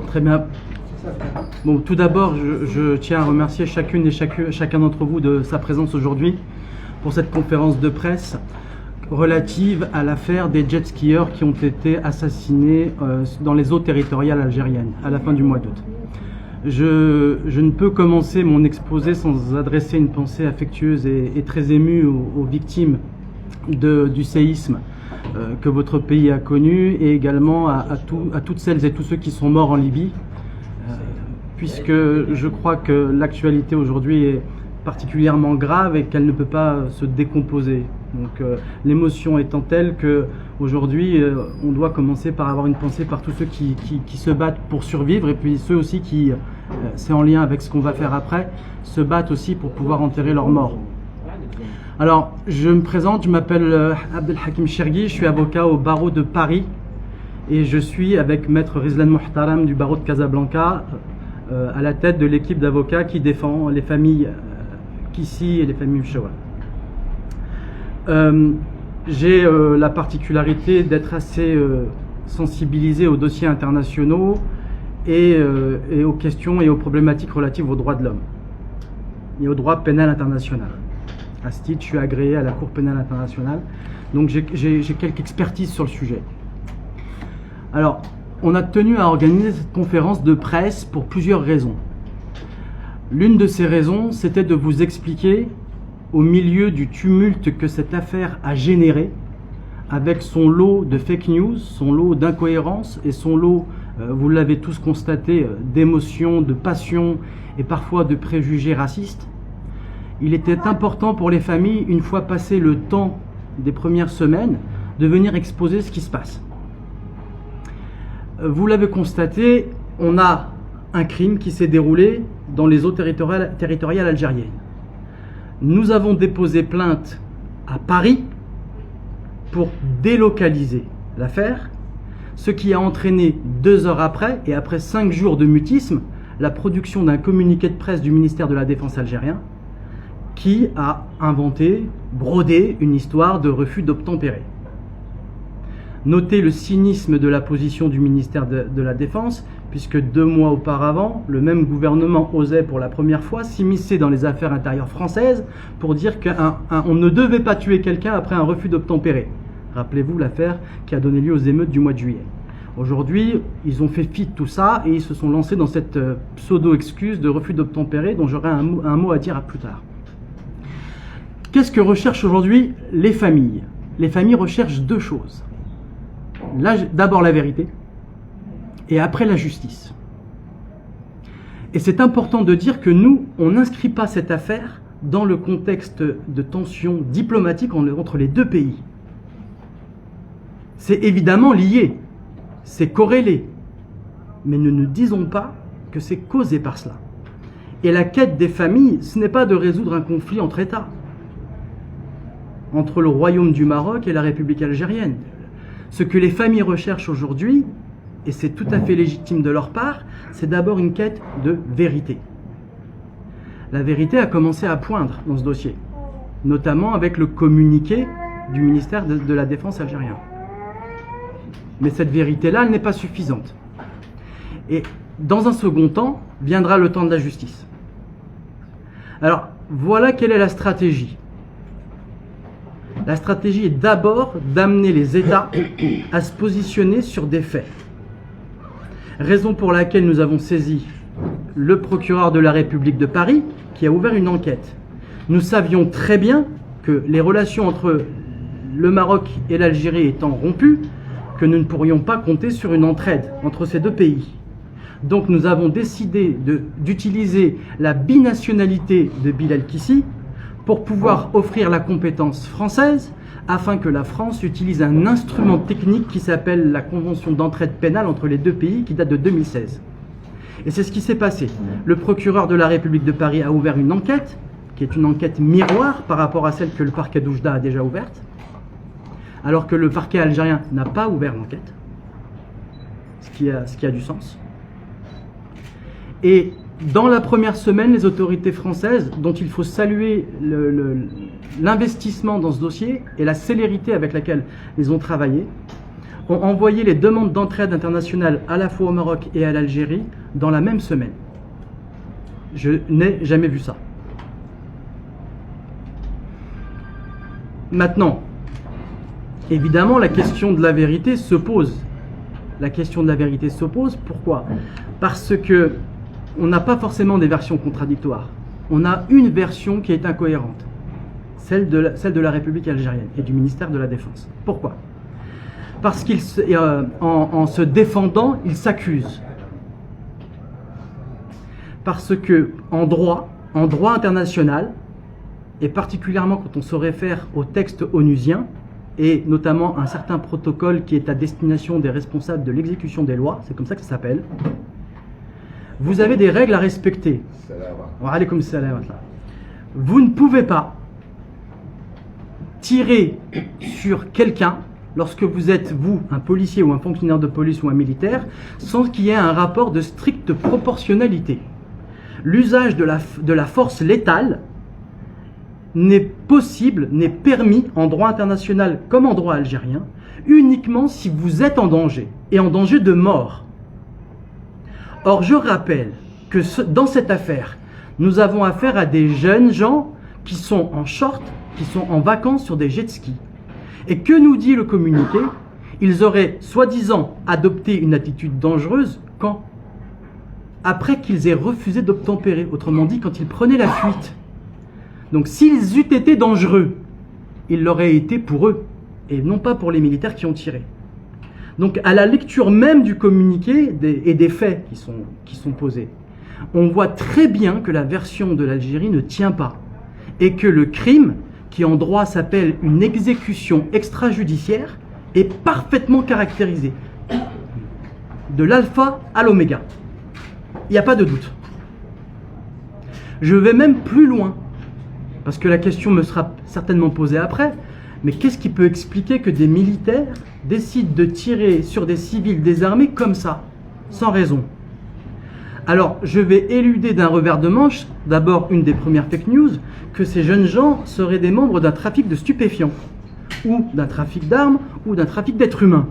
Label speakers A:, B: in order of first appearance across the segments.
A: Très bien. Bon, tout d'abord, je tiens à remercier chacune et chacun d'entre vous de sa présence aujourd'hui pour cette conférence de presse relative à l'affaire des jet skieurs qui ont été assassinés dans les eaux territoriales algériennes à la fin du mois d'août. Je ne peux commencer mon exposé sans adresser une pensée affectueuse et très émue aux victimes du séisme que votre pays a connu, et également à toutes celles et tous ceux qui sont morts en Libye, puisque je crois que l'actualité aujourd'hui est particulièrement grave et qu'elle ne peut pas se décomposer. Donc l'émotion étant telle qu'aujourd'hui on doit commencer par avoir une pensée par tous ceux qui se battent pour survivre, et puis ceux aussi qui, c'est en lien avec ce qu'on va faire après, se battent aussi pour pouvoir enterrer leurs morts. Alors, je me présente, je m'appelle Abdelhakim Chergui, je suis avocat au barreau de Paris et je suis avec maître Rizlan Muhtaram du barreau de Casablanca à la tête de l'équipe d'avocats qui défend les familles Kissi et les familles Mchawa. J'ai la particularité d'être assez sensibilisé aux dossiers internationaux et aux questions et aux problématiques relatives aux droits de l'homme et au droit pénal international. À ce titre, je suis agréé à la Cour pénale internationale, donc j'ai quelques expertises sur le sujet. Alors, on a tenu à organiser cette conférence de presse pour plusieurs raisons. L'une de ces raisons, c'était de vous expliquer, au milieu du tumulte que cette affaire a généré, avec son lot de fake news, son lot d'incohérences et son lot, vous l'avez tous constaté, d'émotions, de passions et parfois de préjugés racistes, il était important pour les familles, une fois passé le temps des premières semaines, de venir exposer ce qui se passe. Vous l'avez constaté, on a un crime qui s'est déroulé dans les eaux territoriales algériennes. Nous avons déposé plainte à Paris pour délocaliser l'affaire, ce qui a entraîné 2 heures après, et après 5 jours de mutisme, la production d'un communiqué de presse du ministère de la Défense algérien, qui a inventé, brodé une histoire de refus d'obtempérer. Notez le cynisme de la position du ministère de la Défense, puisque 2 mois auparavant, le même gouvernement osait pour la première fois s'immiscer dans les affaires intérieures françaises pour dire qu'on ne devait pas tuer quelqu'un après un refus d'obtempérer. Rappelez-vous l'affaire qui a donné lieu aux émeutes du mois de juillet. Aujourd'hui, ils ont fait fi de tout ça et ils se sont lancés dans cette pseudo-excuse de refus d'obtempérer dont j'aurai un mot à dire plus tard. Qu'est-ce que recherchent aujourd'hui les familles? Les familles recherchent 2 choses. D'abord la vérité, et après la justice. Et c'est important de dire que nous, on n'inscrit pas cette affaire dans le contexte de tensions diplomatiques entre les 2 pays. C'est évidemment lié, c'est corrélé, mais nous ne disons pas que c'est causé par cela. Et la quête des familles, ce n'est pas de résoudre un conflit entre États, entre le Royaume du Maroc et la République algérienne. Ce que les familles recherchent aujourd'hui, et c'est tout à fait légitime de leur part, c'est d'abord une quête de vérité. La vérité a commencé à poindre dans ce dossier, notamment avec le communiqué du ministère de la Défense algérien. Mais cette vérité-là, elle n'est pas suffisante. Et dans un second temps, viendra le temps de la justice. Alors, voilà quelle est la stratégie. La stratégie est d'abord d'amener les États à se positionner sur des faits. Raison pour laquelle nous avons saisi le procureur de la République de Paris qui a ouvert une enquête. Nous savions très bien que les relations entre le Maroc et l'Algérie étant rompues, que nous ne pourrions pas compter sur une entraide entre ces 2 pays. Donc nous avons décidé d'utiliser la binationalité de Bilal Kissi pour pouvoir offrir la compétence française afin que la France utilise un instrument technique qui s'appelle la Convention d'entraide pénale entre les 2 pays qui date de 2016. Et c'est ce qui s'est passé. Le procureur de la République de Paris a ouvert une enquête, qui est une enquête miroir par rapport à celle que le parquet d'Oujda a déjà ouverte, alors que le parquet algérien n'a pas ouvert l'enquête, ce qui a du sens. Et Dans la première semaine, les autorités françaises, dont il faut saluer l'investissement dans ce dossier et la célérité avec laquelle ils ont travaillé, ont envoyé les demandes d'entraide internationale à la fois au Maroc et à l'Algérie dans la même semaine. Je n'ai jamais vu ça. Maintenant, évidemment, la question de la vérité se pose. La question de la vérité se pose. Pourquoi? Parce que on n'a pas forcément des versions contradictoires. On a une version qui est incohérente, celle de la République algérienne et du ministère de la Défense. Pourquoi? Parce qu'en se défendant, ils s'accusent. Parce que en droit international, et particulièrement quand on se réfère au texte onusien, et notamment un certain protocole qui est à destination des responsables de l'exécution des lois, c'est comme ça que ça s'appelle, vous avez des règles à respecter. Wa alaykoum salam. Vous ne pouvez pas tirer sur quelqu'un lorsque vous êtes, vous, un policier ou un fonctionnaire de police ou un militaire, sans qu'il y ait un rapport de stricte proportionnalité. L'usage de la force létale n'est possible, n'est permis en droit international comme en droit algérien, uniquement si vous êtes en danger, et en danger de mort. Or, je rappelle que dans cette affaire, nous avons affaire à des jeunes gens qui sont en short, qui sont en vacances sur des jet skis. Et que nous dit le communiqué? Ils auraient soi-disant adopté une attitude dangereuse quand? Après qu'ils aient refusé d'obtempérer, autrement dit quand ils prenaient la fuite. Donc s'ils eussent été dangereux, ils l'auraient été pour eux, et non pas pour les militaires qui ont tiré. Donc à la lecture même du communiqué et des faits qui sont posés, on voit très bien que la version de l'Algérie ne tient pas, et que le crime, qui en droit s'appelle une exécution extrajudiciaire, est parfaitement caractérisé, de l'alpha à l'oméga. Il n'y a pas de doute. Je vais même plus loin, parce que la question me sera certainement posée après, mais qu'est-ce qui peut expliquer que des militaires décident de tirer sur des civils désarmés comme ça, sans raison? Alors, je vais éluder d'un revers de manche, d'abord une des premières fake news, que ces jeunes gens seraient des membres d'un trafic de stupéfiants, ou d'un trafic d'armes, ou d'un trafic d'êtres humains.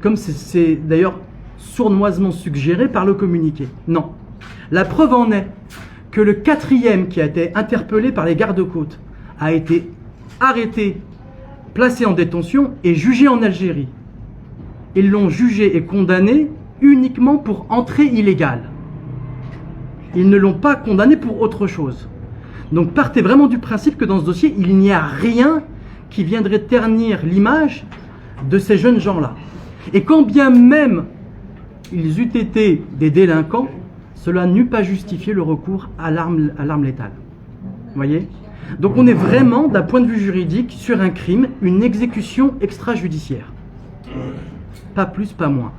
A: Comme c'est d'ailleurs sournoisement suggéré par le communiqué. Non. La preuve en est que le 4e qui a été interpellé par les gardes-côtes a été arrêté, placé en détention et jugé en Algérie. Ils l'ont jugé et condamné uniquement pour entrée illégale. Ils ne l'ont pas condamné pour autre chose. Donc partez vraiment du principe que dans ce dossier, il n'y a rien qui viendrait ternir l'image de ces jeunes gens-là. Et quand bien même ils eussent été des délinquants, cela n'eût pas justifié le recours à l'arme létale. Vous voyez? Donc on est vraiment, d'un point de vue juridique, sur un crime, une exécution extrajudiciaire. Pas plus, pas moins.